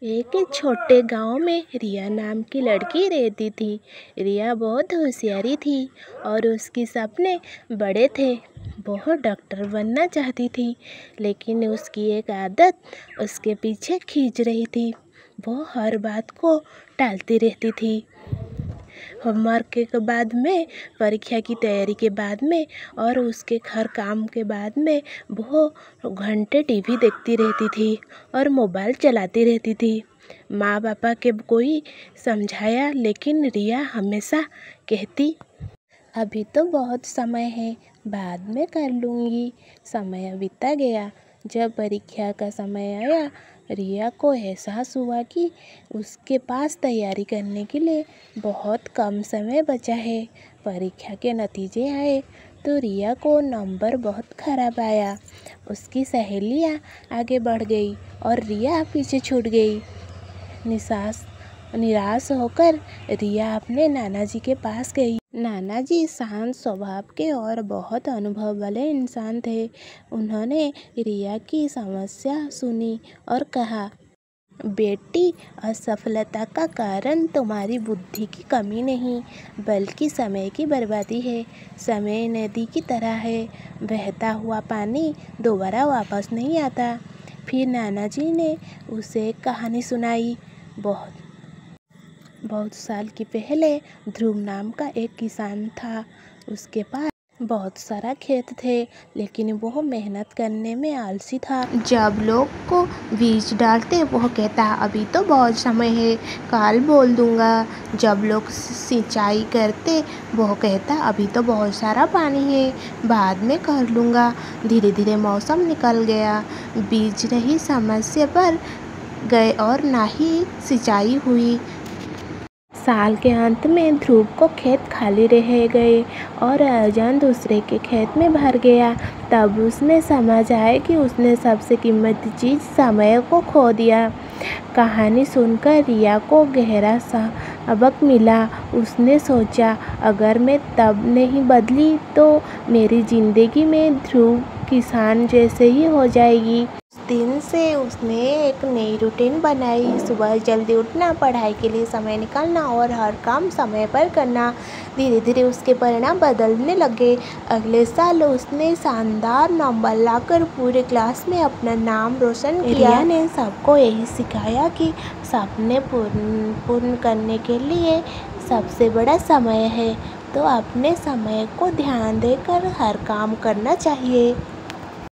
एक छोटे गांव में रिया नाम की लड़की रहती थी। रिया बहुत होशियारी थी और उसके सपने बड़े थे। वह डॉक्टर बनना चाहती थी, लेकिन उसकी एक आदत उसके पीछे खींच रही थी। वह हर बात को टालती रहती थी। होमवर्क के बाद में, परीक्षा की तैयारी के बाद में और उसके हर काम के बाद में वो घंटे टीवी देखती रहती थी और मोबाइल चलाती रहती थी। माँ पापा के कोई समझाया, लेकिन रिया हमेशा कहती, अभी तो बहुत समय है, बाद में कर लूँगी। समय बीता गया। जब परीक्षा का समय आया, रिया को एहसास हुआ कि उसके पास तैयारी करने के लिए बहुत कम समय बचा है। परीक्षा के नतीजे आए तो रिया को नंबर बहुत खराब आया। उसकी सहेलियाँ आगे बढ़ गई और रिया पीछे छूट गई। निराश होकर रिया अपने नाना जी के पास गई। नाना जी शांत स्वभाव के और बहुत अनुभव वाले इंसान थे। उन्होंने रिया की समस्या सुनी और कहा, बेटी, असफलता का कारण तुम्हारी बुद्धि की कमी नहीं, बल्कि समय की बर्बादी है। समय नदी की तरह है, बहता हुआ पानी दोबारा वापस नहीं आता। फिर नाना जी ने उसे एक कहानी सुनाई। बहुत साल के पहले ध्रुव नाम का एक किसान था। उसके पास बहुत सारा खेत थे, लेकिन वह मेहनत करने में आलसी था। जब लोग को बीज डालते वह कहता, अभी तो बहुत समय है, कल बोल दूंगा। जब लोग सिंचाई करते वह कहता, अभी तो बहुत सारा पानी है, बाद में कर लूँगा। धीरे धीरे मौसम निकल गया, बीज नहीं समस्या पर गए और ना ही सिंचाई हुई। साल के अंत में ध्रुव को खेत खाली रह गए और अर्जुन दूसरे के खेत में भर गया। तब उसने समझ आया कि उसने सबसे कीमती चीज़ समय को खो दिया। कहानी सुनकर रिया को गहरा सबक मिला। उसने सोचा, अगर मैं तब नहीं बदली तो मेरी ज़िंदगी में ध्रुव किसान जैसे ही हो जाएगी। दिन से उसने एक नई रूटीन बनाई। सुबह जल्दी उठना, पढ़ाई के लिए समय निकालना और हर काम समय पर करना। धीरे धीरे उसके परिणाम बदलने लगे। अगले साल उसने शानदार नंबर लाकर पूरे क्लास में अपना नाम रोशन किया। रिया ने सबको यही सिखाया कि सपने पूर्ण करने के लिए सबसे बड़ा समय है, तो अपने समय को ध्यान देकर हर काम करना चाहिए।